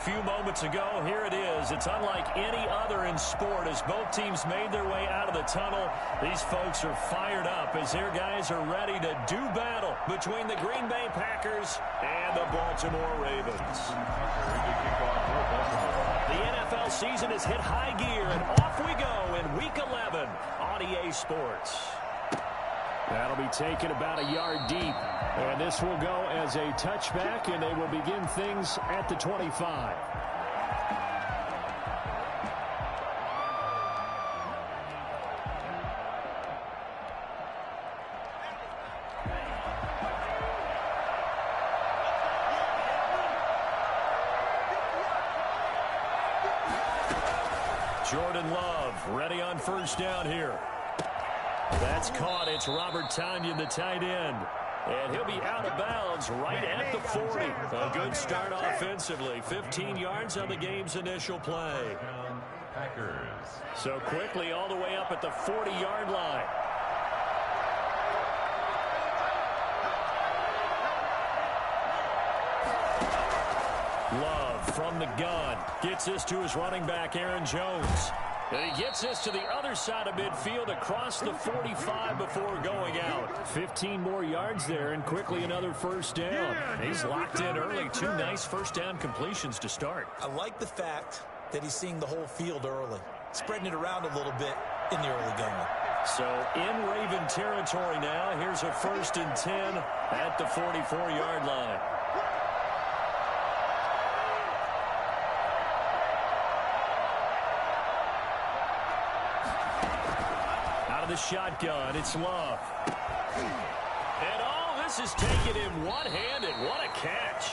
few moments ago. Here it is. It's unlike any other in sport as both teams made their way out of the tunnel. These folks are fired up as their guys are ready to do battle between the Green Bay Packers and the Baltimore Ravens. The NFL season has hit high gear, and off we go in Week 11 on EA Sports. That'll be taken about a yard deep. And this will go as a touchback, and they will begin things at the 25. Jordan Love ready on first down here. That's caught. It's Robert Tonyan, the tight end. And he'll be out of bounds right at the 40. A good start offensively. 15 yards on the game's initial play. So quickly all the way up at the 40-yard line. Love from the gun. Gets this to his running back, Aaron Jones. And he gets this to the other side of midfield across the 45 before going out. 15 more yards there and quickly another first down. He's locked in early. 2 nice first down completions to start. I like the fact that he's seeing the whole field early, spreading it around a little bit in the early going. So in Raven territory now. Here's a 1st and 10 at the 44-yard line. The shotgun, it's Love. And this is taken in one-handed. What a catch.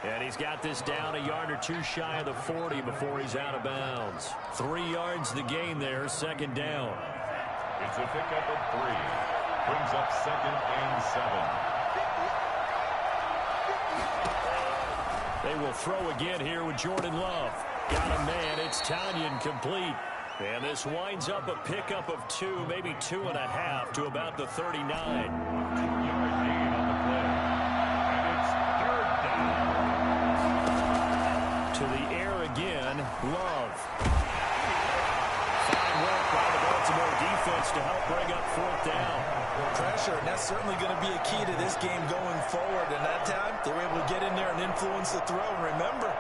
And he's got this down a yard or 2 shy of the 40 before he's out of bounds. 3 yards the gain there, 2nd down. It's a pickup of 3. Brings up 2nd and 7. They will throw again here with Jordan Love. Got a man, it's Tonyan, complete. And this winds up a pickup of 2, maybe 2.5 to about the 39. 2-yard gain on the play. And it's 3rd down. To the air again, Love. Fine work by the Baltimore defense to help bring up 4th down. Pressure, and that's certainly going to be a key to this game going forward. And that time, they were able to get in there and influence the throw. And remember,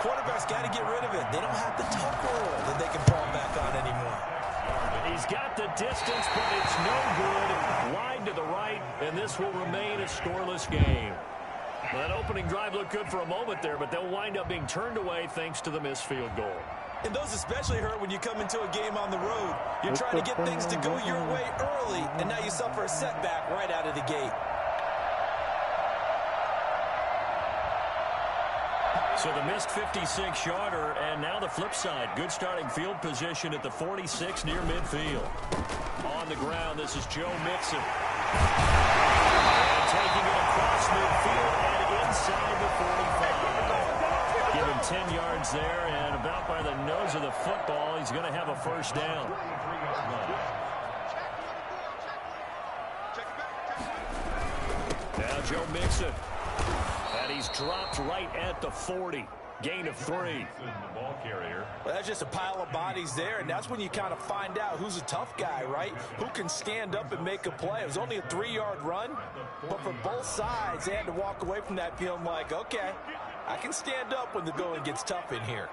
quarterback's got to get rid of it. They don't have the tough roll that they can fall back on anymore. He's got the distance, but it's no good. Wide to the right, and this will remain a scoreless game. That opening drive looked good for a moment there, but they'll wind up being turned away thanks to the missed field goal. And those especially hurt when you come into a game on the road. You're trying to get things to go your way early, and now you suffer a setback right out of the gate. So the missed 56-yarder, and now the flip side. Good starting field position at the 46 near midfield. On the ground, this is Joe Mixon. And taking it across midfield and inside the 45. Give him 10 yards there, and about by the nose of the football, he's going to have a first down. Now Joe Mixon. And he's dropped right at the 40. Gain of 3. Well, that's just a pile of bodies there, and that's when you kind of find out who's a tough guy, right? Who can stand up and make a play. It was only a 3-yard run, but for both sides, they had to walk away from that feeling like, okay, I can stand up when the going gets tough in here.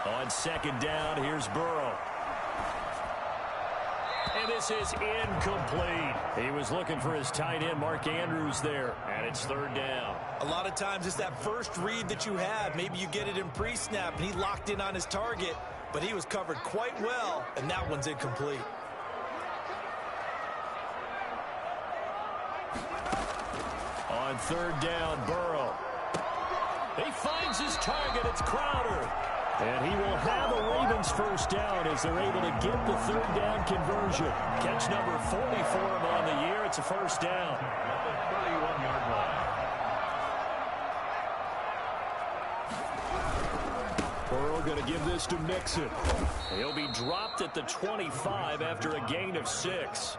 On 2nd down, here's Burrow. And this is incomplete. He was looking for his tight end, Mark Andrews, there. And it's 3rd down. A lot of times it's that first read that you have. Maybe you get it in pre-snap, and he locked in on his target. But he was covered quite well, and that one's incomplete. On 3rd down, Burrow. He finds his target. It's Crowder. And he will have a Ravens first down as they're able to get the 3rd down conversion. Catch number 40 for him on the year. It's a first down. At the 31-yard line. Burrow going to give this to Mixon. He'll be dropped at the 25 after a gain of 6.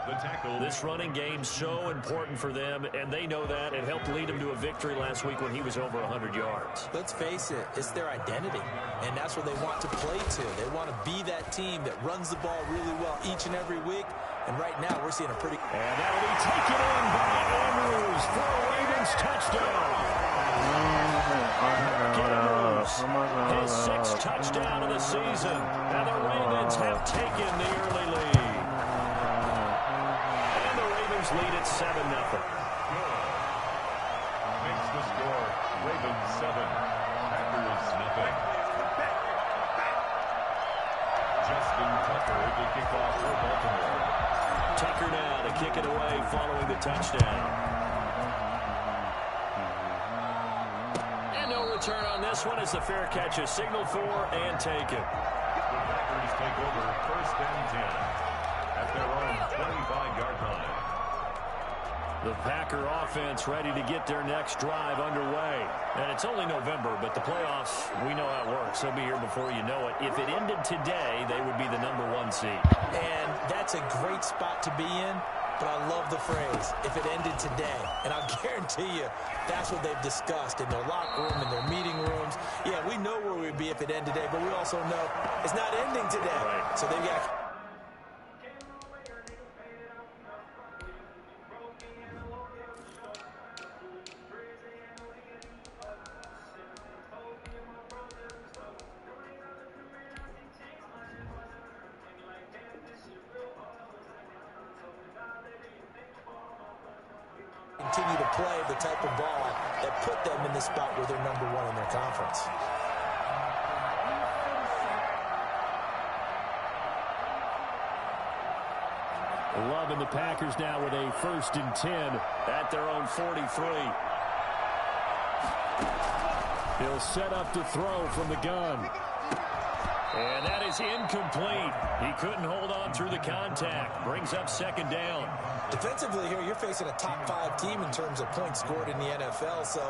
The tackle. This running game's so important for them, and they know that. It helped lead them to a victory last week when he was over 100 yards. Let's face it, it's their identity, and that's what they want to play to. They want to be that team that runs the ball really well each and every week, and right now we're seeing a pretty... And that'll be taken in by Andrews for a Ravens touchdown. His sixth touchdown of the season, and the Ravens have taken the early lead. And the Ravens lead at 7-0. Makes the score. Ravens 7, Packers nothing. Justin Tucker will kick off for Baltimore. Tucker now to kick it away following the touchdown. Return on this one as the fair catch is signaled for and taken. The Packers take over 1st and 10 at their own 25-yard line. The Packer offense ready to get their next drive underway. And it's only November, but the playoffs, we know how it works. They'll be here before you know it. If it ended today, they would be the #1 seed. And that's a great spot to be in. But I love the phrase, if it ended today. And I'll guarantee you, that's what they've discussed in their locker room, in their meeting rooms. Yeah, we know where we'd be if it ended today, but we also know it's not ending today. Right. So they've got... continue to play the type of ball that put them in the spot where they're #1 in their conference. Love and the Packers now with a 1st and 10 at their own 43. He'll set up to throw from the gun. And that is incomplete. He couldn't hold on through the contact. Brings up 2nd down. Defensively here, you're facing a top 5 team in terms of points scored in the NFL. So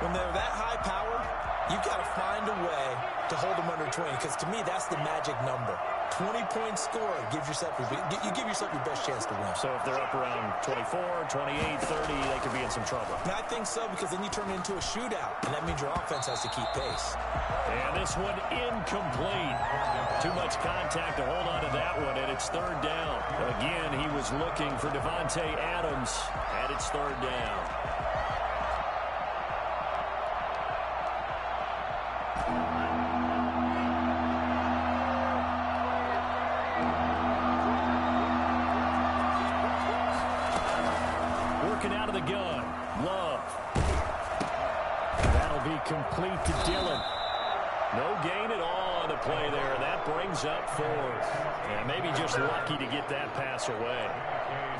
when they're that high-powered, you've got to find a way to hold them under 20. Because to me, that's the magic number. 20 points scored gives yourself you give yourself your best chance to win. So if they're up around 24, 28, 30, they could be in some trouble. And I think so, because then you turn it into a shootout, and that means your offense has to keep pace. And this one incomplete. Too much contact to hold on to that one, and it's 3rd down. Again, he was looking for Devontae Adams, and it's 3rd down. Out of the gun, Love. That'll be complete to Dillon. No gain at all on the play there. That brings up 4th. And maybe just lucky to get that pass away.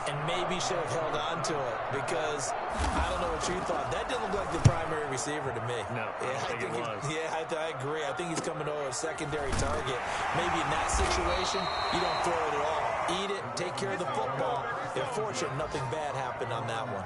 And maybe should have held on to it, because I don't know what you thought. That didn't look like the primary receiver to me. No, I think it was. I agree. I think he's coming over a secondary target. Maybe in that situation, you don't throw it at all. Eat it, take care of the football. They're fortunate nothing bad happened on that one.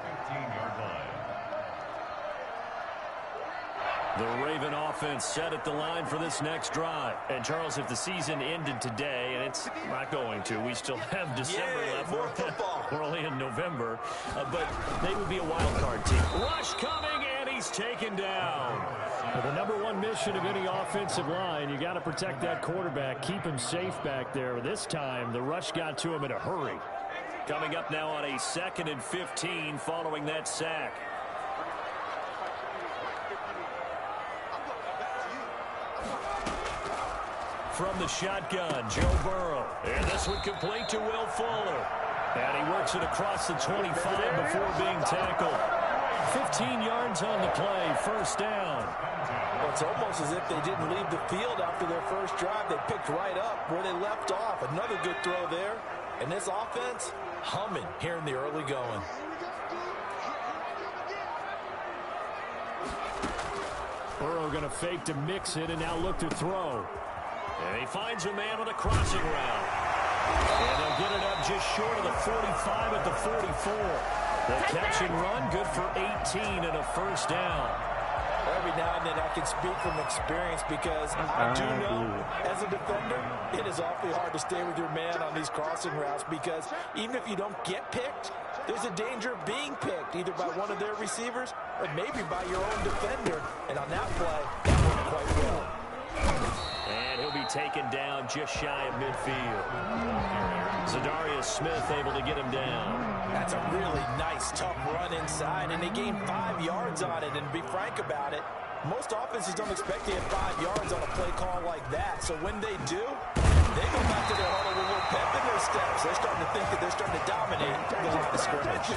The Raven offense set at the line for this next drive. And, Charles, if the season ended today, and it's not going to, we still have December left. More football. We're only in November. But they would be a wild card team. Rush coming, and he's taken down. The #1 mission of any offensive line, you got to protect that quarterback, keep him safe back there. This time, the rush got to him in a hurry. Coming up now on a 2nd and 15 following that sack. From the shotgun, Joe Burrow. And this one complete to Will Fuller. And he works it across the 25 before being tackled. 15 yards on the play, 1st down. Well, it's almost as if they didn't leave the field after their first drive. They picked right up where they left off. Another good throw there. And this offense, humming here in the early going. Burrow going to fake to mix it and now look to throw. And he finds a man with a crossing route. And they'll get it up just short of the 45 at the 44. The catch and run, good for 18 and a 1st down. Every now and then I can speak from experience because I do know as a defender, it is awfully hard to stay with your man on these crossing routes because even if you don't get picked, there's a danger of being picked either by one of their receivers or maybe by your own defender. And on that play, that worked quite well. And he'll be taken down just shy of midfield. Zadarius Smith able to get him down. That's a really nice, tough run inside, and they gained 5 yards on it. And to be frank about it, most offenses don't expect to get 5 yards on a play call like that. So when they do, they go back to their huddle with a little pep in their steps. They're starting to think that they're starting to dominate the line of scrimmage.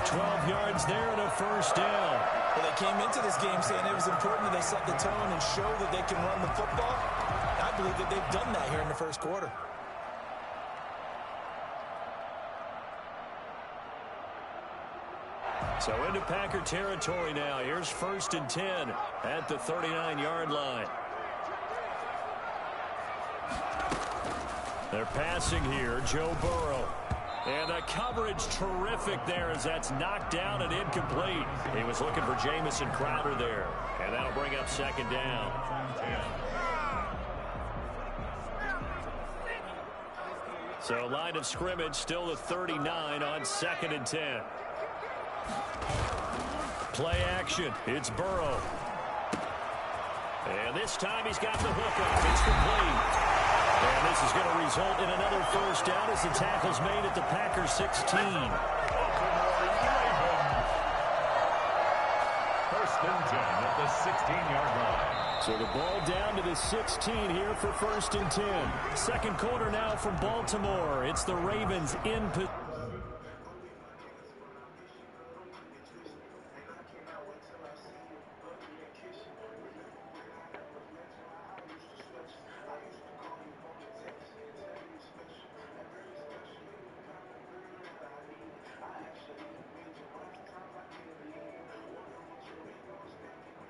12 yards there and a first down. Well, they came into this game saying it was important that they set the tone and show that they can run the football. I believe that they've done that here in the first quarter. So into Packer territory now. Here's 1st and 10 at the 39-yard line. They're passing here, Joe Burrow. And the coverage terrific there as that's knocked down and incomplete. He was looking for Jamison Crowder there. And that'll bring up 2nd down. So line of scrimmage still the 39 on 2nd and 10. Play action. It's Burrow. And this time he's got the hook up. It's complete. And this is going to result in another first down as the tackle's made at the Packers 16. 1st and 10 at the 16-yard line. So the ball down to the 16 here for 1st and 10. Second quarter now from Baltimore. It's the Ravens in position.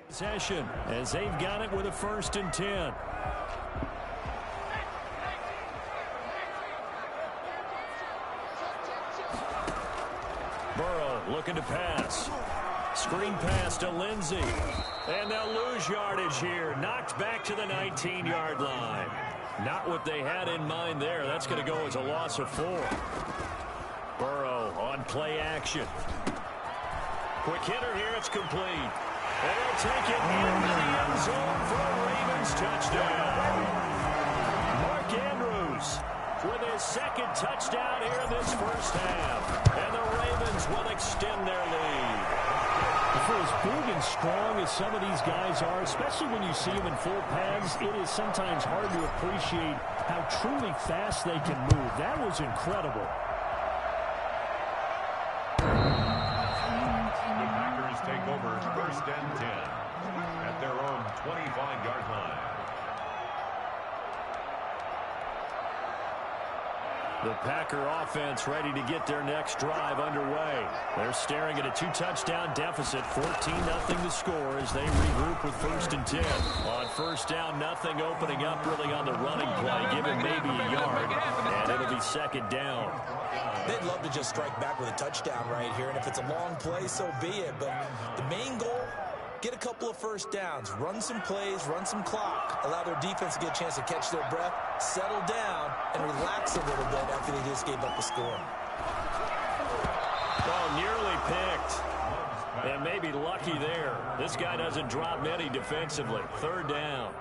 Possession as they've got it with a 1st and 10. Burrow looking to pass. Screen pass to Lindsey. And they'll lose yardage here. Knocked back to the 19-yard line. Not what they had in mind there. That's going to go as a loss of 4. Burrow on play action. Quick hitter here. It's complete. And they'll take it into the end zone for a Ravens touchdown. Mark Andrews with his 2nd touchdown here in this first half. And the Ravens will extend their lead. For as big and strong as some of these guys are, especially when you see them in full pads, it is sometimes hard to appreciate how truly fast they can move. That was incredible. Take over 1st and 10 at their own 25-yard line. The Packer offense ready to get their next drive underway. They're staring at a 2-touchdown deficit, 14-0 to score as they regroup with 1st and 10. On 1st down, nothing opening up really on the running play, given maybe a yard, and it'll be 2nd down. They'd love to just strike back with a touchdown right here, and if it's a long play, so be it. But the main goal, get a couple of 1st downs, run some plays, run some clock, allow their defense to get a chance to catch their breath, settle down, and relax a little bit after they just gave up the score. Oh, nearly picked. And maybe lucky there. This guy doesn't drop many defensively. 3rd down.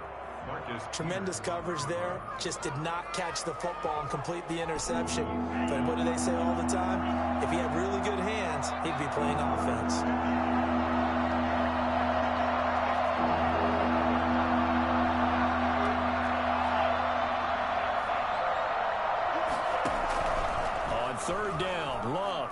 Tremendous coverage there. Just did not catch the football and complete the interception. But what do they say all the time? If he had really good hands, he'd be playing offense. On 3rd down, Love.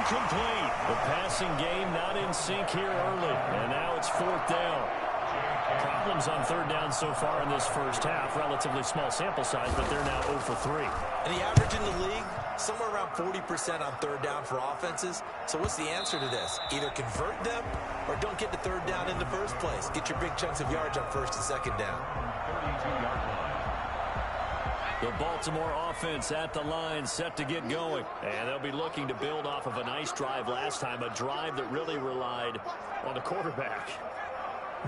Incomplete. The passing game not in sync here early. And now it's 4th down. Problems on 3rd down so far in this first half. Relatively small sample size, but they're now 0 for 3. And the average in the league, somewhere around 40% on 3rd down for offenses. So what's the answer to this? Either convert them or don't get to 3rd down in the first place. Get your big chunks of yards on 1st and 2nd down. 32-yard line. The Baltimore offense at the line, set to get going. And they'll be looking to build off of a nice drive last time, a drive that really relied on the quarterback.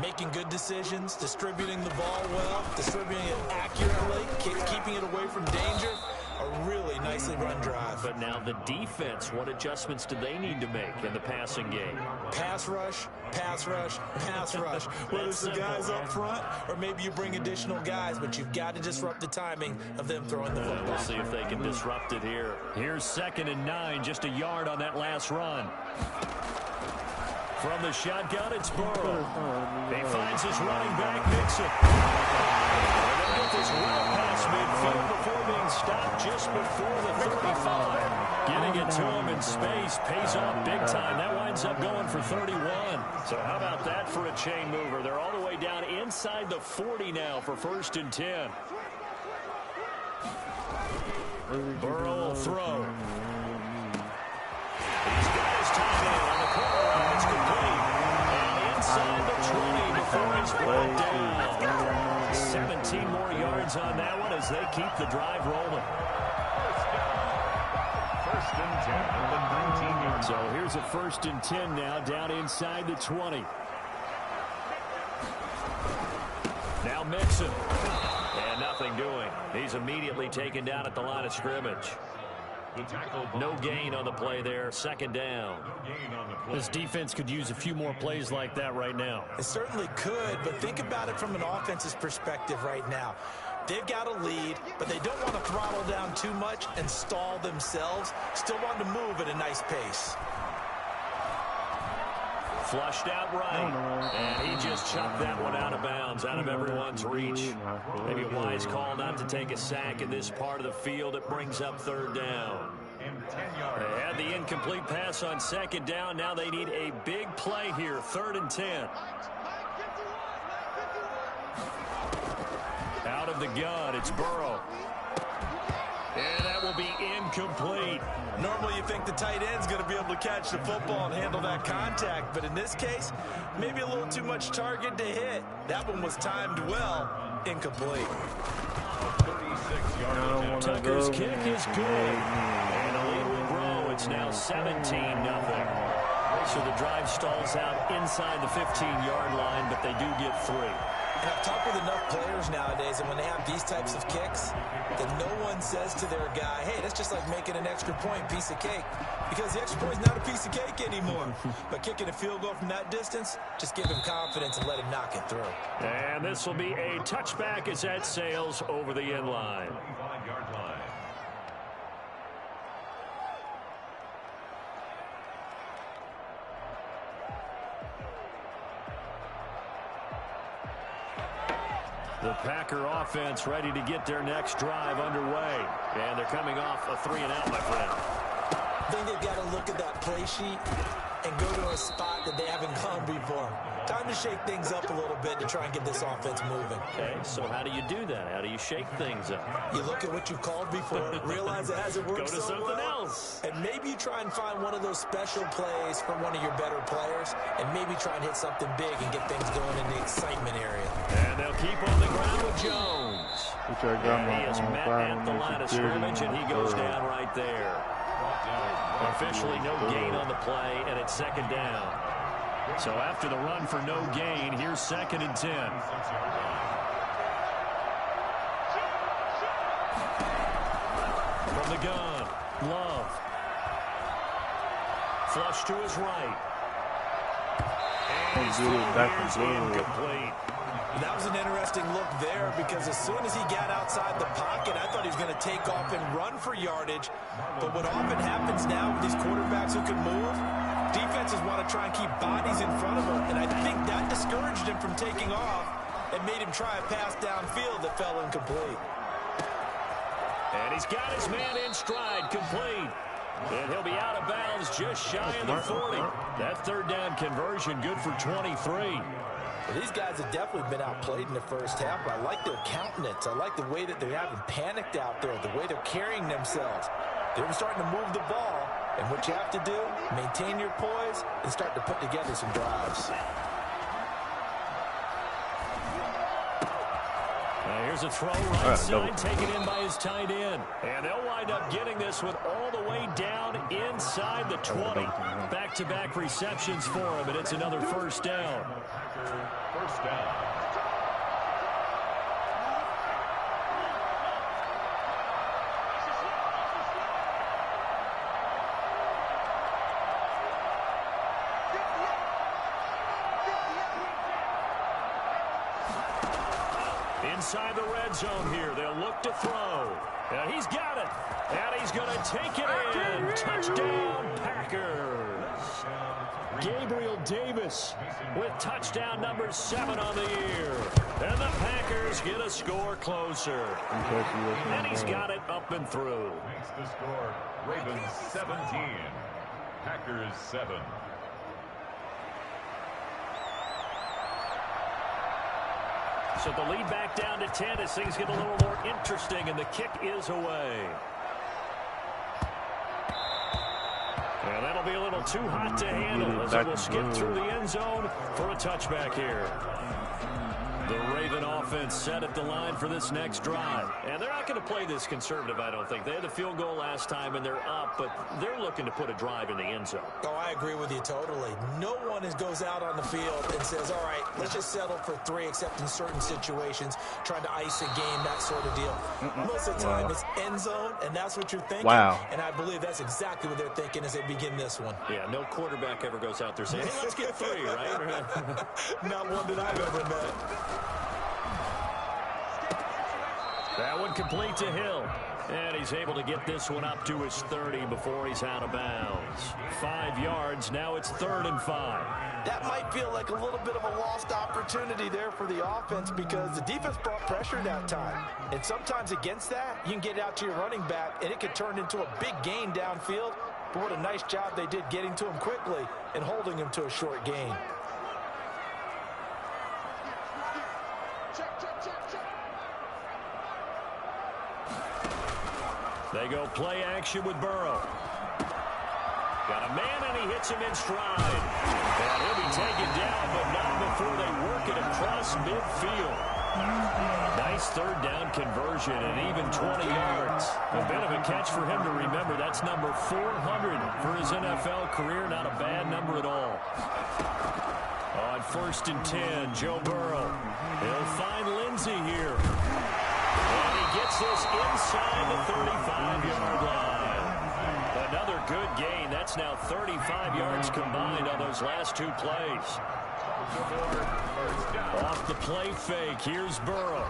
Making good decisions, distributing the ball well, distributing it accurately, keeping it away from danger. A really nicely run drive. But now the defense, what adjustments do they need to make in the passing game? Pass rush, pass rush, pass rush. Whether it's the guys up front or maybe you bring additional guys, but you've got to disrupt the timing of them throwing the football. We'll see if they can disrupt it here. Here's 2nd and 9, just a yard on that last run. From the shotgun, it's Burrow. He finds his running back, Mixon. And they'll get this route past midfield before being stopped just before the 35. Getting it to him in space pays off big time. That winds up going for 31. So how about that for a chain mover? They're all the way down inside the 40 now for 1st and 10. Burrow will throw. He's got his top man on the corner route. It's complete. And inside the 20 before it's brought down. 17 more yards on that one as they keep the drive rolling. First and 10 at the 19-yard. So here's a 1st and 10 now, down inside the 20. Now Mixon. And nothing doing. He's immediately taken down at the line of scrimmage. No gain on the play there. 2nd down. This defense could use a few more plays like that right now. It certainly could, but think about it from an offense's perspective right now. They've got a lead, but they don't want to throttle down too much and stall themselves. Still want to move at a nice pace. Flushed out right, and he just chucked that one out of bounds, out of everyone's reach. Maybe a wise call not to take a sack in this part of the field. It brings up 3rd down. They had the incomplete pass on 2nd down. Now they need a big play here, 3rd and 10. Out of the gun, it's Burrow. And that will be incomplete. Normally you think the tight end's going to be able to catch the football and handle that contact, but in this case, maybe a little too much target to hit. That one was timed well. Incomplete. Tucker's kick is good. And the lead will grow. It's now 17-0. So the drive stalls out inside the 15-yard line, but they do get 3. And I've talked with enough players nowadays, and when they have these types of kicks, that no one says to their guy, hey, that's just like making an extra point, piece of cake. Because the extra point is not a piece of cake anymore. But kicking a field goal from that distance, just give him confidence and let him knock it through. And this will be a touchback as that sails over the end line. The Packer offense ready to get their next drive underway. And they're coming off a 3-and-out, my friend. I think they've got to look at that play sheet and go to a spot that they haven't gone before. Time to shake things up a little bit to try and get this offense moving. Okay, so how do you do that? How do you shake things up? You look at what you called before, realize it hasn't worked Go to so something well, else. and maybe you try and find one of those special plays from one of your better players, and maybe try and hit something big and get things going in the excitement area. And they'll keep on the ground with Jones. And he is met at the line of scrimmage, and he goes down right there. Officially no gain on the play, and it's 2nd down. So after the run for no gain, here's 2nd and 10. From the gun, Love. Flush to his right. And he's incomplete. That was an interesting look there because as soon as he got outside the pocket, I thought he was going to take off and run for yardage. But what often happens now with these quarterbacks who can move, defenses want to try and keep bodies in front of them. And I think that discouraged him from taking off and made him try a pass downfield that fell incomplete. And he's got his man in stride, complete. And he'll be out of bounds just shy of the 40. That 3rd down conversion good for 23. Well, these guys have definitely been outplayed in the first half, but I like their countenance. I like the way that they haven't panicked out there, the way they're carrying themselves. They're starting to move the ball, and what you have to do, maintain your poise and start to put together some drives. Here's a throw right side, taken in by his tight end. And they'll wind up getting this one all the way down inside the 20. Back-to-back receptions for him, and it's another first down. First down. Inside the red zone here, they'll look to throw. And he's got it. And he's going to take it in. Touchdown, Packers. Gabriel Davis with touchdown number 7 on the year. And the Packers get a score closer. And he's got it up and through. Makes the score Ravens 17, Packers 7. So the lead back down to 10 as things get a little more interesting, and the kick is away. And that'll be a little too hot to handle as it will skip through the end zone for a touchback here. The Raven offense set at the line for this next drive. And they're not going to play this conservative, I don't think. They had the field goal last time, and they're up, but they're looking to put a drive in the end zone. Oh, I agree with you totally. No one goes out on the field and says, all right, let's just settle for 3, except in certain situations, trying to ice a game, that sort of deal. Most of the time, it's end zone, and that's what you're thinking. Wow. And I believe that's exactly what they're thinking as they begin this one. Yeah, no quarterback ever goes out there saying, hey, let's get 3, right? Not one that I've ever met. That one complete to Hill. And he's able to get this one up to his 30 before he's out of bounds. 5 yards. Now it's 3rd and 5. That might feel like a little bit of a lost opportunity there for the offense because the defense brought pressure that time. And sometimes against that, you can get out to your running back, and it could turn into a big gain downfield. But what a nice job they did getting to him quickly and holding him to a short gain. They go play action with Burrow. Got a man, and he hits him in stride. And he'll be taken down, but not before they work it across midfield. Nice 3rd down conversion and even 20 yards. A bit of a catch for him to remember. That's number 400 for his NFL career. Not a bad number at all. On 1st and 10, Joe Burrow. He'll find Lindsey here. And he gets this inside the 35-yard line. Another good gain. That's now 35 yards combined on those last 2 plays. Off the play fake, here's Burrow.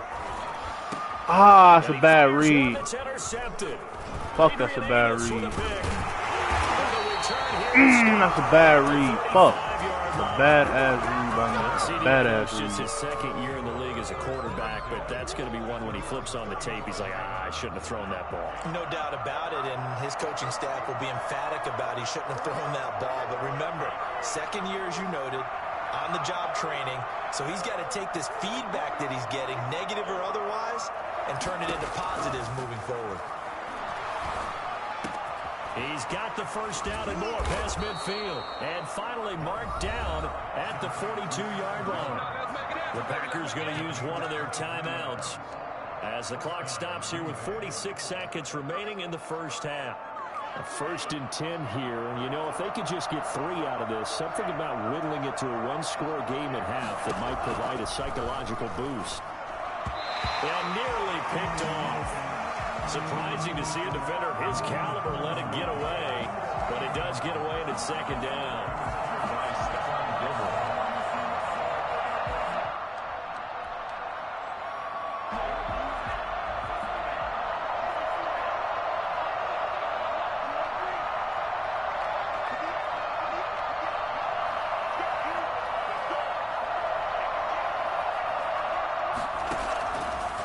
Ah, that's a bad read. Fuck, that's a bad read. That's a bad read. Fuck. Bad-ass read by me. Bad-ass read. It's just his 2nd year in the league as a quarterback, but that's going to be one when he flips on the tape. He's like, I shouldn't have thrown that ball. No doubt about it, and his coaching staff will be emphatic about he shouldn't have thrown that ball. But remember, 2nd year, as you noted, on-the-job training, so he's got to take this feedback that he's getting, negative or otherwise, and turn it into positives moving forward. He's got the first down and more past midfield. And finally marked down at the 42-yard line. The Packers going to use one of their timeouts as the clock stops here with 46 seconds remaining in the first half. A 1st and 10 here. You know, if they could just get 3 out of this, something about whittling it to a 1-score game at half that might provide a psychological boost. And nearly picked off. Surprising to see a defender of his caliber let it get away, but it does get away and it's 2nd down.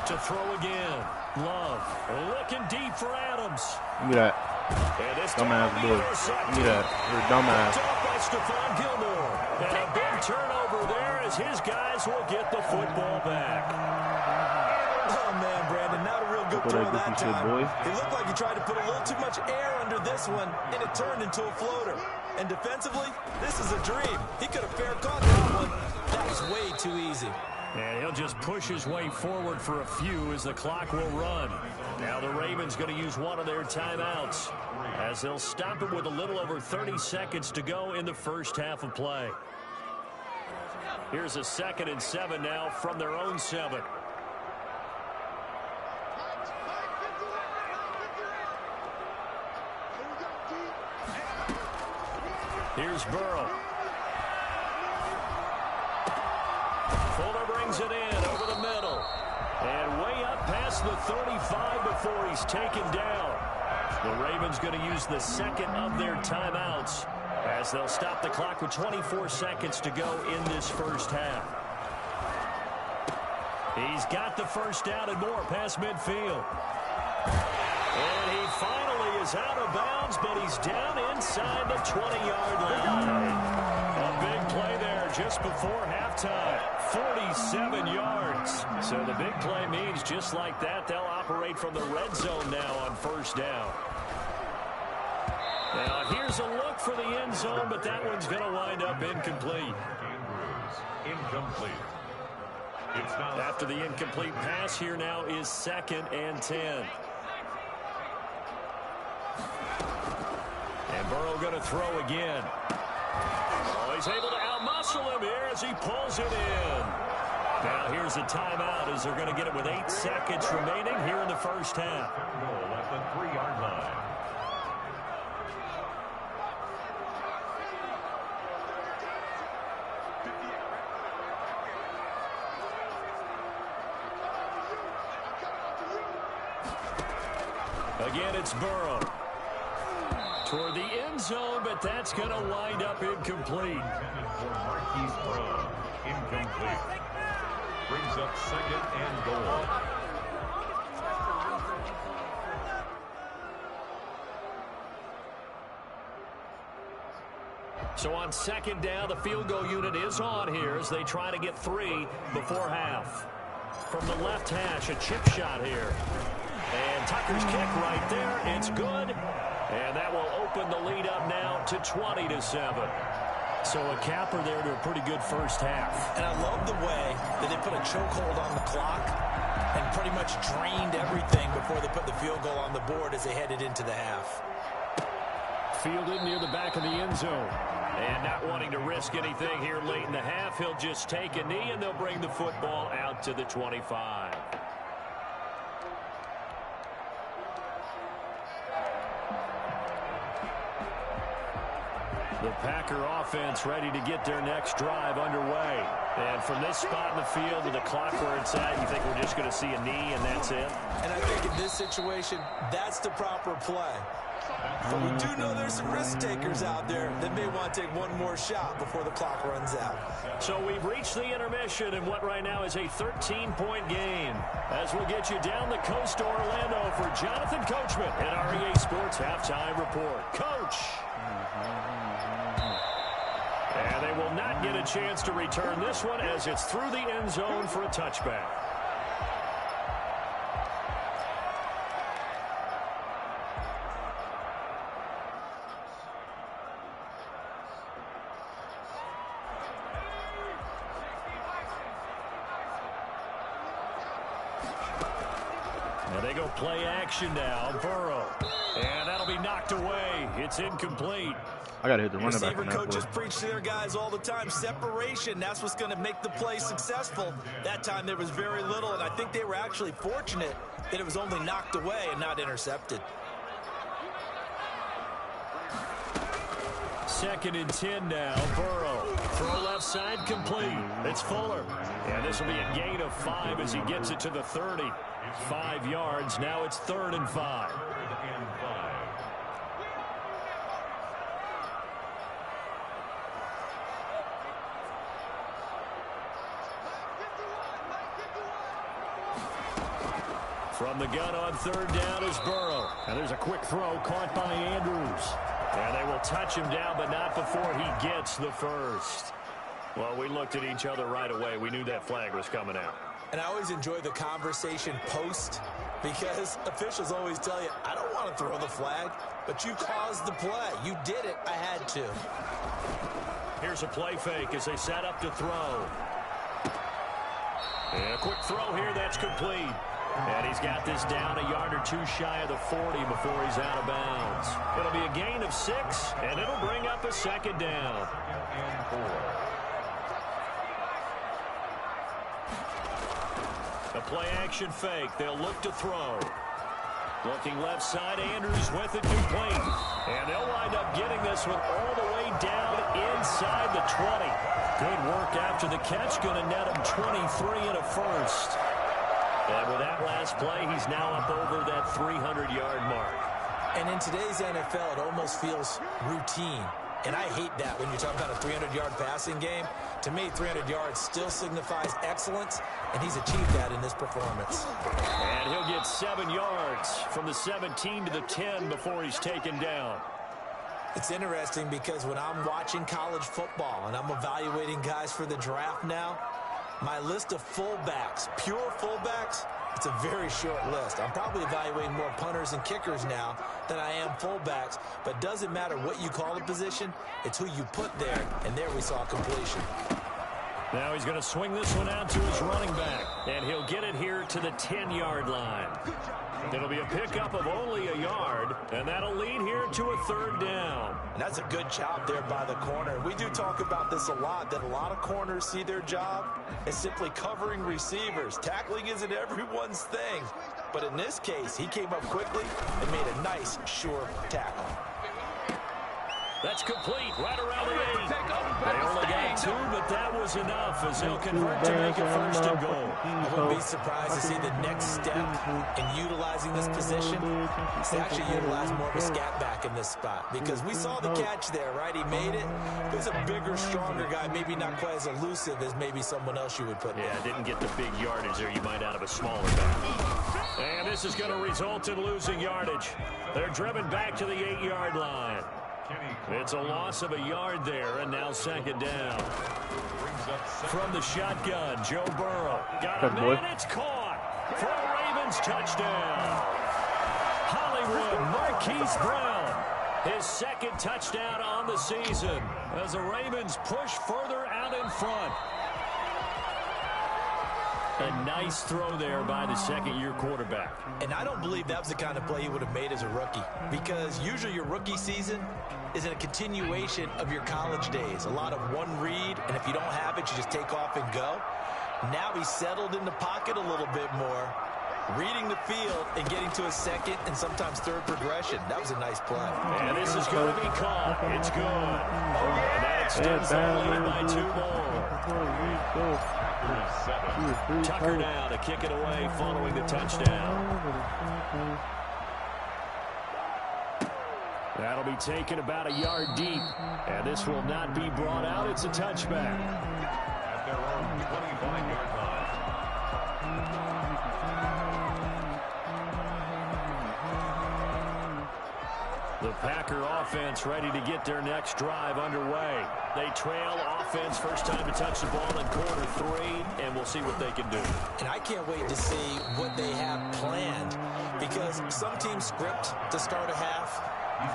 To throw again. Love looking deep for Adams. Give me that. Dumbass boy. Give me that. You're a dumbass. By Stephon Gilmore. And a big turnover there as his guys will get the football back. Oh, man, Brandon, not a real good throw that time. It looked like he tried to put a little too much air under this one, and it turned into a floater. And defensively, this is a dream. He could have fair caught that one. That was way too easy. And he'll just push his way forward for a few as the clock will run. Now the Ravens going to use one of their timeouts as they'll stop it with a little over 30 seconds to go in the first half of play. Here's a 2nd and 7 now from their own 7. Here's Burrow. Fuller brings it in over the middle. And way up past the 35 before he's taken down. The Ravens going to use the 2nd of their timeouts as they'll stop the clock with 24 seconds to go in this first half. He's got the first down and more past midfield. And he finally is out of bounds, but he's down inside the 20-yard line. A big play there just before halftime. 47 yards. So the big play means just like that, they'll operate from the red zone now on first down. Now here's a look for the end zone, but that one's going to wind up incomplete. Incomplete. It's now after the incomplete pass, here now is 2nd and 10. And Burrow going to throw again. Oh, he's able to outmuscle him here as he pulls it in. Now here's a timeout as they're going to get it with 8 seconds remaining here in the first half. Goal at the 3-yard line. Again, it's Burrow. Toward the end zone, but that's going to wind up incomplete. For Marquise Brown, incomplete. Brings up 2nd and goal. So on 2nd down, the field goal unit is on here as they try to get 3 before half. From the left hash, a chip shot here. And Tucker's kick right there. It's good. And that will open the lead up now to 20-7. So a capper there to a pretty good first half. And I love the way that they put a chokehold on the clock and pretty much drained everything before they put the field goal on the board as they headed into the half. Fielded near the back of the end zone. And not wanting to risk anything here late in the half, he'll just take a knee and they'll bring the football out to the 25. The Packer offense ready to get their next drive underway. And from this spot in the field with the clock where it's at, you think we're just going to see a knee and that's it? And I think in this situation, that's the proper play. But we do know there's some risk takers out there that may want to take one more shot before the clock runs out. So we've reached the intermission in what right now is a 13-point game. As we'll get you down the coast to Orlando for Jonathan Coachman at our EA Sports Halftime Report. Coach! And they will not get a chance to return this one as it's through the end zone for a touchback. And they go play action now. Burrow. And that'll be knocked away. It's incomplete. I got to hit the running back. Receiver coaches preach to their guys all the time. Separation, that's what's going to make the play successful. That time there was very little, and I think they were actually fortunate that it was only knocked away and not intercepted. 2nd and 10 now. Burrow. Throw left side complete. It's Fuller. And this will be a gain of 5 as he gets it to the 30. 5 yards. Now it's 3rd and 5. From the gun on 3rd down is Burrow. And there's a quick throw caught by Andrews. And they will touch him down, but not before he gets the first. Well, we looked at each other right away. We knew that flag was coming out. And I always enjoy the conversation post because officials always tell you, I don't want to throw the flag, but you caused the play. You did it. I had to. Here's a play fake as they set up to throw. And a quick throw here, that's complete. And he's got this down a yard or two shy of the 40 before he's out of bounds. It'll be a gain of 6, and it'll bring up a second down. A play-action fake. They'll look to throw. Looking left side, Andrews with it complete. And they'll wind up getting this one all the way down inside the 20. Good work after the catch. Going to net him 23 and a first. And with that last play, he's now up over that 300-yard mark. And in today's NFL, it almost feels routine. And I hate that when you're talking about a 300-yard passing game. To me, 300 yards still signifies excellence, and he's achieved that in this performance. And he'll get 7 yards from the 17 to the 10 before he's taken down. It's interesting because when I'm watching college football and I'm evaluating guys for the draft now, my list of fullbacks, pure fullbacks, it's a very short list. I'm probably evaluating more punters and kickers now than I am fullbacks, but it doesn't matter what you call the position, it's who you put there, and there we saw completion. Now he's going to swing this one out to his running back, and he'll get it here to the 10-yard line. It'll be a pickup of only a yard, and that'll lead here to a third down. And that's a good job there by the corner. We do talk about this a lot, that a lot of corners see their job as simply covering receivers. Tackling isn't everyone's thing. But in this case, he came up quickly and made a nice, sure tackle. That's complete right around the 8. They only got 2, but that was enough as they'll convert to make it first and goal. I wouldn't be surprised to see the next step in utilizing this position is to actually utilize more of a scat back in this spot, because we saw the catch there, right? He made it. There's a bigger, stronger guy, maybe not quite as elusive as maybe someone else you would put there. Yeah, didn't get the big yardage there you might out of a smaller back. And this is going to result in losing yardage. They're driven back to the 8-yard line. It's a loss of a yard there, and now second down. From the shotgun, Joe Burrow. Got a man, it's caught for a Ravens touchdown. Hollywood Marquise Brown, his second touchdown on the season as the Ravens push further out in front. A nice throw there by the second-year quarterback. And I don't believe that was the kind of play he would have made as a rookie, because usually your rookie season is a continuation of your college days. A lot of one read, and if you don't have it, you just take off and go. Now he's settled in the pocket a little bit more, reading the field and getting to a second and sometimes third progression. That was a nice play. And this is going to be caught. It's good. And that extends the lead by 2 more. Tucker now to kick it away following the touchdown. That'll be taken about a yard deep. And this will not be brought out. It's a touchback. At their own 25-yard line. The Packer offense ready to get their next drive underway. They trail offense, first time to touch the ball in quarter 3, and we'll see what they can do. And I can't wait to see what they have planned, because some teams script to start a half.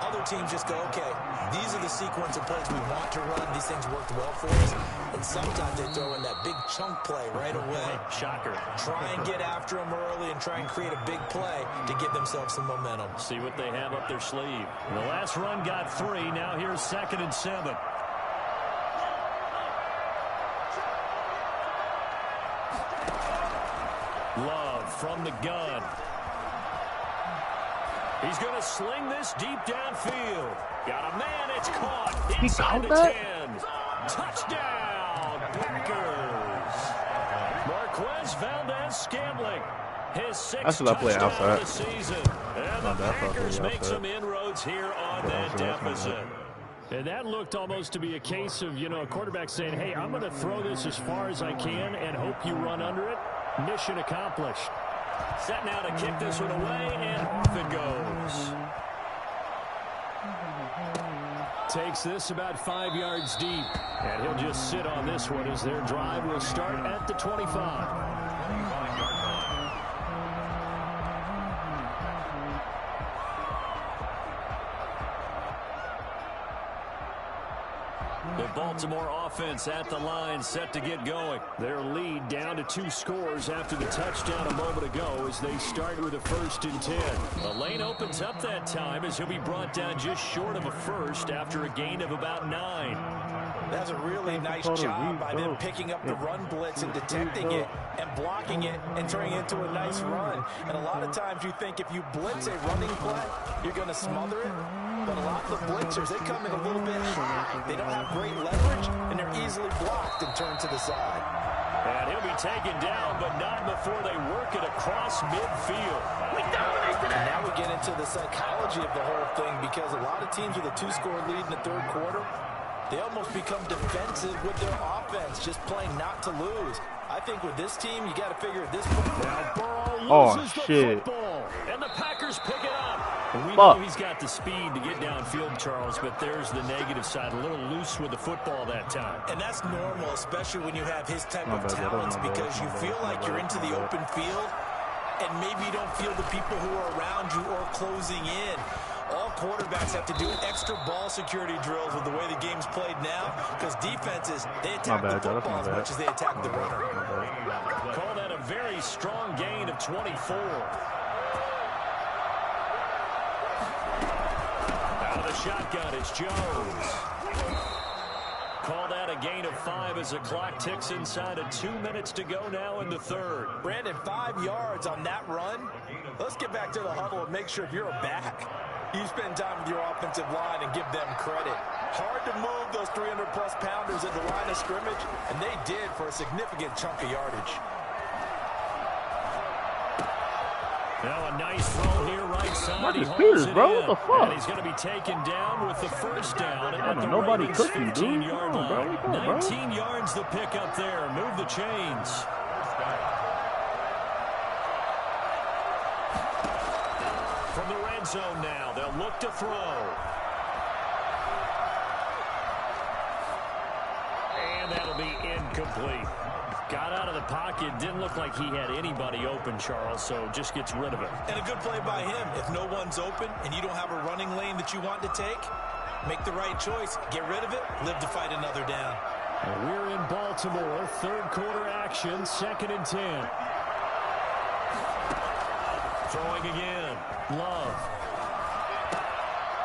Other teams just go, okay, these are the sequence of plays we want to run. These things worked well for us. And sometimes they throw in that big chunk play right away. Shocker. Try and get after them early and try and create a big play to give themselves some momentum. See what they have up their sleeve. The last run got 3. Now here's 2nd and 7. Love from the gun. He's going to sling this deep downfield. Got a man, it's caught. Inside the 10. Touchdown, Packers. Marquez Valdez-Scantling. His 6th touchdown of the season. And the Packers make some inroads here on that deficit. And that looked almost to be a case of, a quarterback saying, hey, I'm going to throw this as far as I can and hope you run under it. Mission accomplished. Set now to kick this one away, and off it goes. Takes this about 5 yards deep, and he'll just sit on this one as their drive will start at the 25. The Baltimore offense at the line, set to get going. Their lead down to 2 scores after the touchdown a moment ago as they start with a 1st and 10. The lane opens up that time as he'll be brought down just short of a first after a gain of about 9. That's a really nice job by them picking up the run blitz and detecting it and blocking it and turning it into a nice run. And a lot of times you think if you blitz a running play, you're going to smother it. But a lot of the blitzers, they come in a little bit high. They don't have great leverage, and they're easily blocked and turned to the side. And he'll be taken down, but not before they work it across midfield. And now we get into the psychology of the whole thing, because a lot of teams with a 2-score lead in the 3rd quarter, they almost become defensive with their offense, just playing not to lose. I think with this team, you got to figure at this point. Now Burrow loses the football, and the Packers pick it up. We know he's got the speed to get downfield, Charles, but there's the negative side. A little loose with the football that time. And that's normal, especially when you have his type of talents, because you feel like you're into the open field, and maybe you don't feel the people who are around you or closing in. All quarterbacks have to do extra ball security drills with the way the game's played now, because defenses, they attack the football as much as they attack the runner. Call that a very strong gain of 24. Out of the shotgun, it's Jones. Call that a gain of 5 as the clock ticks inside of 2 minutes to go now in the 3rd. Brandon, 5 yards on that run. Let's get back to the huddle and make sure if you're a back, you spend time with your offensive line and give them credit. Hard to move those 300-plus pounders at the line of scrimmage, and they did for a significant chunk of yardage. Now a nice throw here right side. Marcus Peters, bro, what the fuck? And he's going to be taken down with the 1st down at the nobody Ravens' cooking, dude. 15-yard line. 19 yards the pickup there. Move the chains. From the red zone now, they'll look to throw. And that'll be incomplete. Got out of the pocket. Didn't look like he had anybody open, Charles, so just gets rid of it. And a good play by him. If no one's open and you don't have a running lane that you want to take, make the right choice. Get rid of it. Live to fight another down. And we're in Baltimore. 3rd quarter action. 2nd and 10. Throwing again. Love.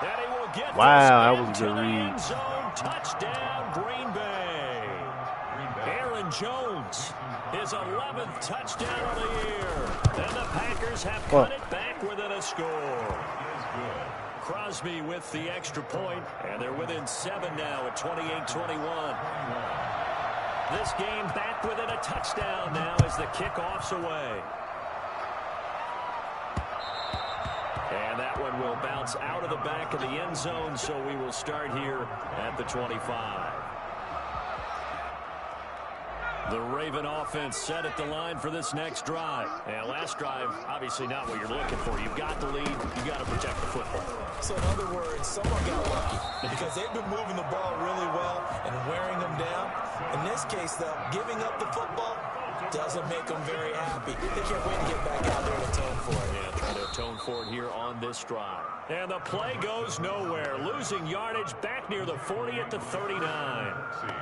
And he will get wow, that this was a good into the read. end zone. Touchdown, Green Bay. Aaron Jones, his 11th touchdown of the year. And the Packers have cut it back within a score. Crosby with the extra point, and they're within 7 now at 28-21. This game back within a touchdown now as the kickoff's away. And that one will bounce out of the back of the end zone, so we will start here at the 25. The Raven offense set at the line for this next drive. And last drive, obviously not what you're looking for. You've got the lead. You've got to protect the football. So in other words, someone got lucky because they've been moving the ball really well and wearing them down. In this case, though, giving up the football doesn't make them very happy. They can't wait to get back out there and atone for it. Yeah, trying to atone for it here on this drive. And the play goes nowhere. Losing yardage back near the 40 at the 39.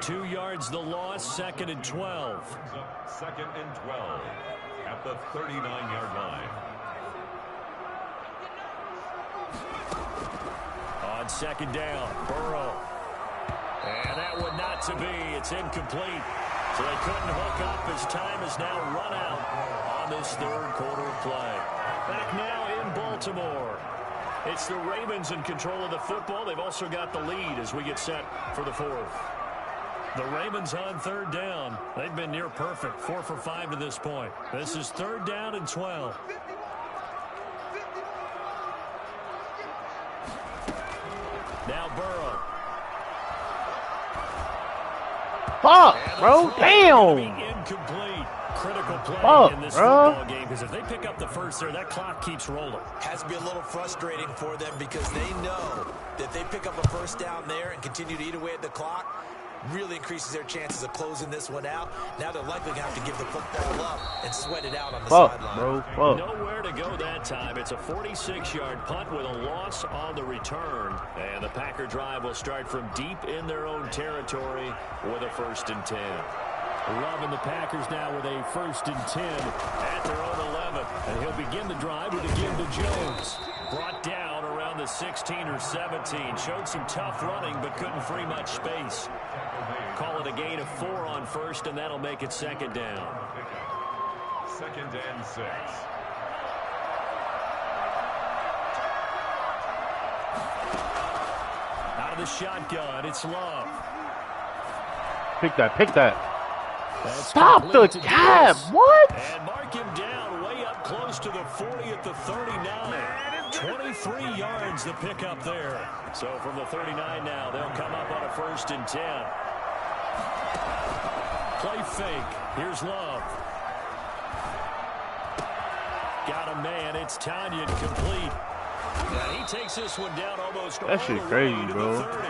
2 yards the loss, 2nd and 12. 2nd and 12 at the 39-yard line. On 2nd down, Burrow. And that one not to be. It's incomplete. So they couldn't hook up as time is now run out on this 3rd quarter of play. Back now in Baltimore. It's the Ravens in control of the football. They've also got the lead as we get set for the 4th. The Ravens on 3rd down. They've been near perfect, 4 for 5 to this point. This is 3rd down and 12. Now Burrow. Fuck, bro. Damn. Incomplete. Critical play in this football game, because if they pick up the first there, that clock keeps rolling. Has to be a little frustrating for them because they know that if they pick up a first down there and continue to eat away at the clock, really increases their chances of closing this one out. Now they're likely going to have to give the football up and sweat it out on the sideline. Bro, nowhere to go that time. It's a 46-yard punt with a loss on the return. And the Packer drive will start from deep in their own territory with a 1st and 10. Loving the Packers now with a 1st and 10 at their own 11. And he'll begin the drive with a give to Jones. Brought down around the 16 or 17. Showed some tough running, but couldn't free much space. Call it a gain of 4 on 1st, and that'll make it 2nd down. 2nd and 6. Out of the shotgun, it's Love. Pick that, pick that. That's Stop the cab. What? And mark him down way up close to the 40 at the 39. 23 yards the pickup there. So from the 39 now, they'll come up on a 1st and 10. Play fake. Here's Love. Got a man. It's Tanyan complete. And he takes this one down almost all That shit the crazy, way to bro. the 30.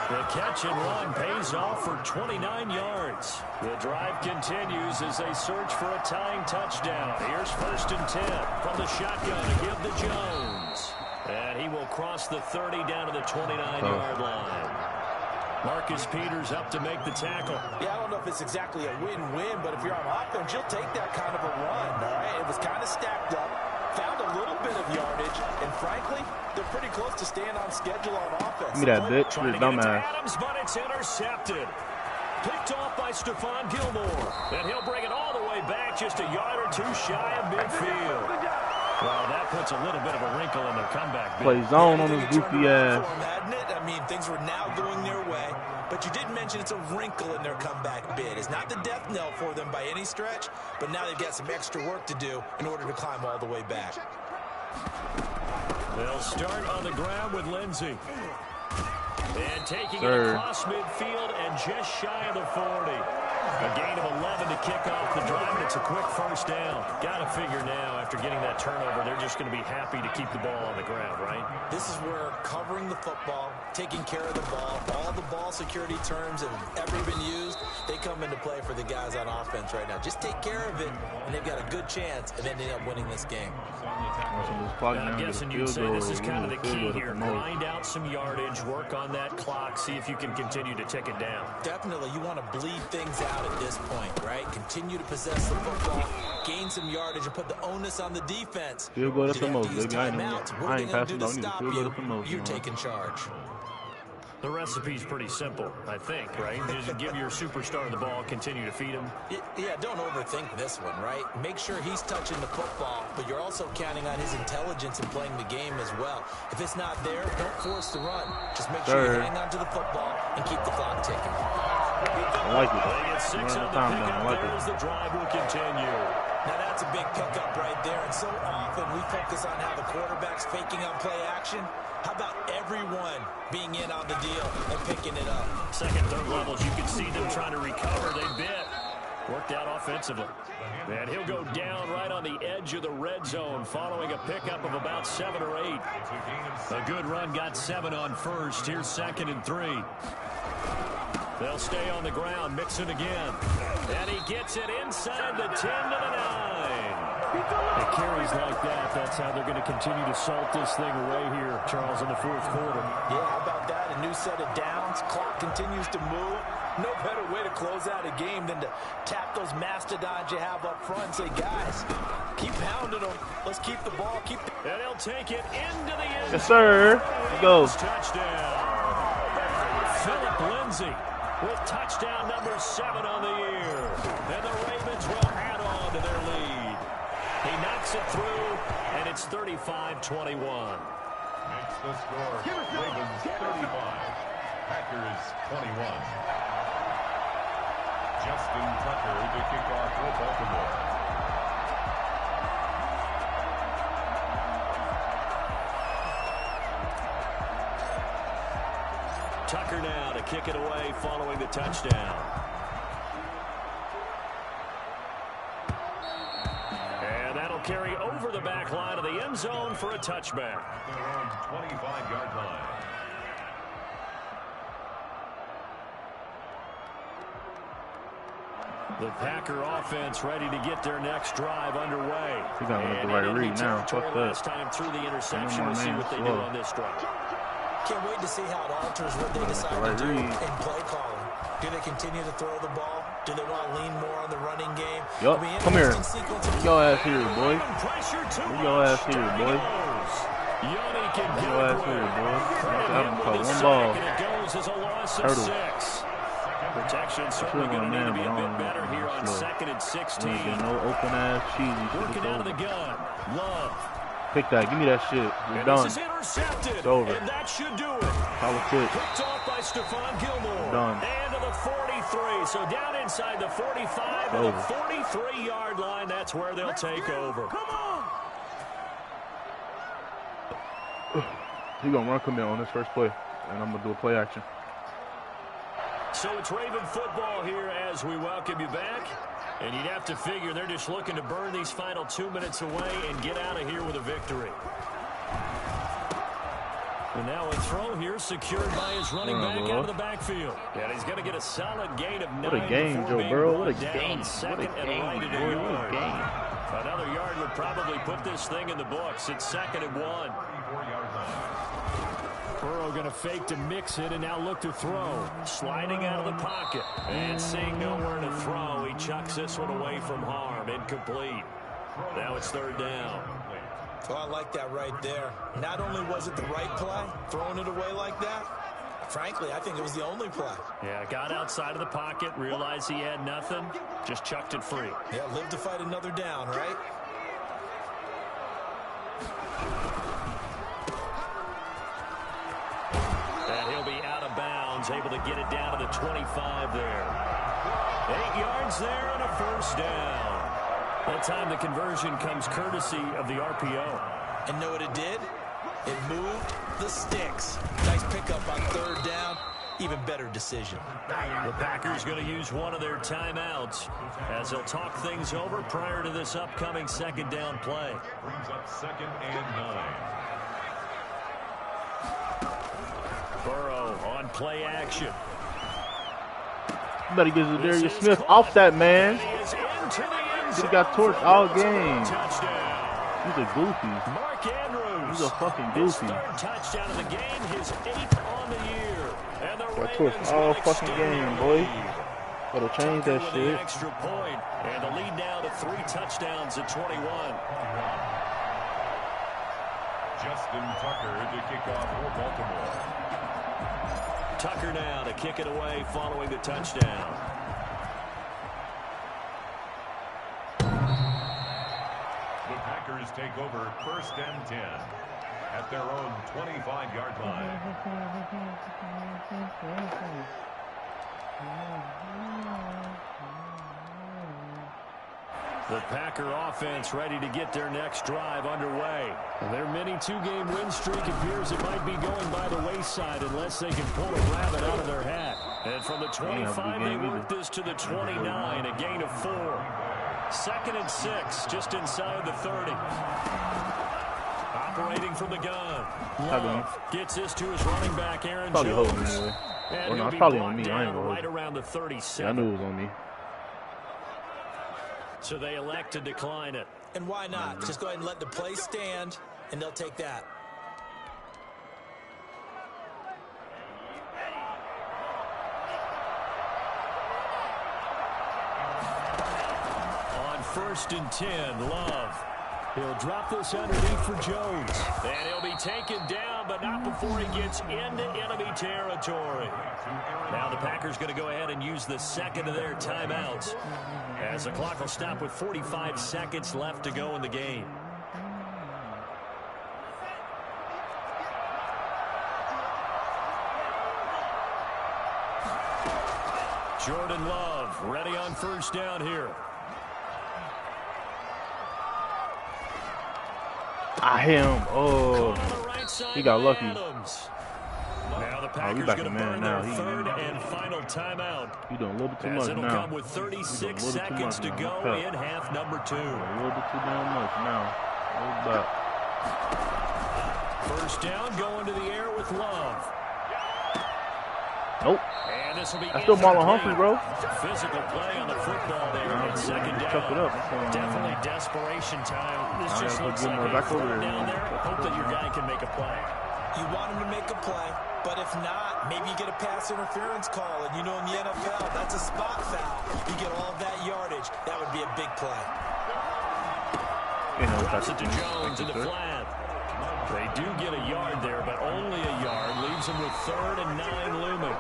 The catch and run pays off for 29 yards. The drive continues as they search for a tying touchdown. Here's 1st and 10 from the shotgun to give to Jones. And he will cross the 30 down to the 29-yard line. Marcus Peters up to make the tackle. Yeah, I don't know if it's exactly a win-win, but if you're on offense, you'll take that kind of a run, all right? It was kind of stacked up, found a little bit of yardage, and frankly, they're pretty close to staying on schedule on offense. Give me that bitch, Trying to you get it to dumbass. Adams, but it's intercepted. Picked off by Stephon Gilmore. And he'll bring it all the way back just a yard or 2 shy of midfield. Well, that puts a little bit of a wrinkle in their comeback bid. Play zone on his goofy ass. Hadn't it? I mean, things were now going their way. But you did mention it's a wrinkle in their comeback bid. It's not the death knell for them by any stretch, but now they've got some extra work to do in order to climb all the way back. They'll start on the ground with Lindsey. And taking it Sir. across midfield and just shy of the 40. A gain of 11 to kick off the drive, and it's a quick 1st down. Got to figure now, after getting that turnover, they're just going to be happy to keep the ball on the ground, right? This is where covering the football, taking care of the ball, all the ball security terms that have ever been used, they come into play for the guys on offense right now. Just take care of it, and they've got a good chance of ending up winning this game. I'm guessing you'd say this is kind of the key here. Grind out some yardage, work on that clock, see if you can continue to tick it down. Definitely, you want to bleed things out at this point, right? Continue to possess the football, gain some yardage, and put the onus on the defense. Field goal at the You have most, to use baby. I timeouts. What are ain't they gonna passing do to down. You stop field goal you? at the most. You're taking charge. The recipe's pretty simple, I think, right? Just give your superstar the ball, continue to feed him. Yeah, don't overthink this one, right? Make sure he's touching the football, but you're also counting on his intelligence in playing the game as well. If it's not there, don't force the run. Just make sure you hang on to the football and keep the clock ticking. I like it. They get 6 on the Time down. pickup I like there it. as the drive will continue. Now that's a big pickup right there, and so often we focus on how the quarterback's faking on play action. How about everyone being in on the deal and picking it up? Second, third levels, you can see them trying to recover. They bit. Worked out offensively. And he'll go down right on the edge of the red zone following a pickup of about 7 or 8. A good run got 7 on 1st. Here's 2nd and 3. They'll stay on the ground, mix it again. And he gets it inside the 10 to the 9. It carries like that. That's how they're going to continue to salt this thing away here, Charles, in the 4th quarter. Yeah, how about that? A new set of downs. Clock continues to move. No better way to close out a game than to tap those mastodons you have up front and say, guys, keep pounding them. Let's keep the ball. And he'll take it into the end. Yes, sir. Go. Touchdown. Philip Lindsay with touchdown number 7 on the year. And the Ravens will add on to their lead. He knocks it through, and it's 35-21. Makes the score. Ravens 35. Packers 21. Justin Tucker to kick off for Baltimore. Tucker now to kick it away following the touchdown. And that'll carry over the back line of the end zone for a touchback. Their own 25-yard line. The Packer offense ready to get their next drive underway. He got to make the right read now. Fuck that. Last time through the interception. We'll see what they do on this drive. Can't wait to see how it alters what they decide to do in play calling. Do they continue to throw the ball? Do they want to lean more on the running game? Yup, come here. Bring your ass here, boy. Bring your ass here, boy. Bring your ass here, boy. I'm caught one ball. Turtle. Protection certainly going to need to be a bit better here on 2nd and 16. No open ass cheesy. Working out of the gun. Love. Pick that. Give me that shit. We're done. This is intercepted. It's over. And that should do it. Follow quick. Picked off by Stephon Gilmore. Done. And to the 43. So down inside the 45 to the 43-yard line. That's where they'll take over. Come on. He's going to run commit on this first play. And I'm going to do a play action. So it's Raven football here as we welcome you back. And you'd have to figure they're just looking to burn these final 2 minutes away and get out of here with a victory. And now a throw here secured by his running back out of the backfield. And he's going to get a solid gain of 9. What a game, Joe Burrow. What a game. What a game. What a game. Another yard would probably put this thing in the books. It's 2nd and 1. Burrow going to fake to mix it and now look to throw. Sliding out of the pocket. And seeing nowhere to throw, he chucks this one away from harm. Incomplete. Now it's 3rd down. Oh, I like that right there. Not only was it the right play, throwing it away like that, frankly, I think it was the only play. Yeah, got outside of the pocket, realized he had nothing, just chucked it free. Yeah, live to fight another down, right? And he'll be out of bounds, able to get it down to the 25 there. 8 yards there and a 1st down. That time the conversion comes courtesy of the RPO. And know what it did? It moved the sticks. Nice pickup on 3rd down. Even better decision. The Packers going to use one of their timeouts as they'll talk things over prior to this upcoming 2nd down play. Brings up 2nd and 9. Burrow on play action. You better get Zadarius Smith off that man. He got torched all game. He's a goofy. Mark Andrews. He's a fucking goofy. Touchdown of the game, his 8th on the year. And the got torched all fucking game, boy. Gotta change that shit. Extra point, and the lead now to 3 touchdowns at 21. Justin Tucker to kick off for Baltimore. Tucker now to kick it away following the touchdown. The Packers take over 1st and 10 at their own 25-yard line. The Packer offense ready to get their next drive underway. Their mini 2-game win streak appears it might be going by the wayside unless they can pull a rabbit out of their hat. And from the 25, they work this to the 29, a gain of 4. 2nd and 6, just inside the 30. Operating from the gun. Love gets this to his running back, Aaron Jones. Probably holding me anyway. And well, no, it's probably on me. I ain't right around the 37. Yeah, I knew it was on me. So they elect to decline it. And why not? Just go ahead and let the play stand, and they'll take that. On 1st and 10, Love. He'll drop this underneath for Jones. And he'll be taken down, but not before he gets into enemy territory. Now the Packers going to go ahead and use the 2nd of their timeouts, as the clock will stop with 45 seconds left to go in the game. Jordan Love ready on 1st down here. I him. Oh, he got lucky. Now the Packers going to burn their 3rd and final timeout. He's doing a little bit too much it'll now. Come with 36 seconds to go in half number 2. A little bit too damn much now. Hold back. 1st down, going to the air with Love. Nope. And this will be That's still Marlon Humphrey, bro. Physical play on the football there on second down. Chuck it up. Definitely desperation time. This just looks like a back over third there. down there. Hope that your guy can make a play. You want him to make a play, but if not, maybe you get a pass interference call. And you know in the NFL, that's a spot foul. You get all that yardage. That would be a big play. Drops it to Jones in the flat. They do get a yard there, but only a yard. Leaves them with 3rd and 9 looming.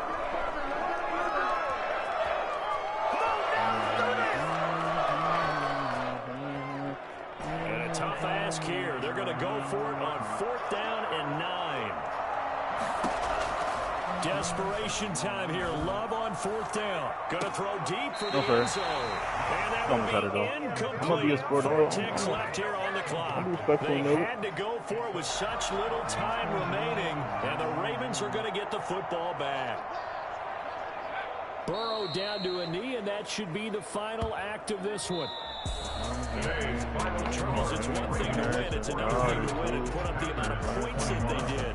And a tough ask here. They're going to go for it on 4th down and 9. Desperation time here. Love on 4th down. Going to throw deep for the end zone. And that will be incomplete. 4 ticks left here on the clock. They had to go for it with such little time remaining. And the Ravens are going to get the football back. Burrow down to a knee, and that should be the final act of this one. Charles, it's one thing to win. It's another thing to win and put up the amount of points that they did.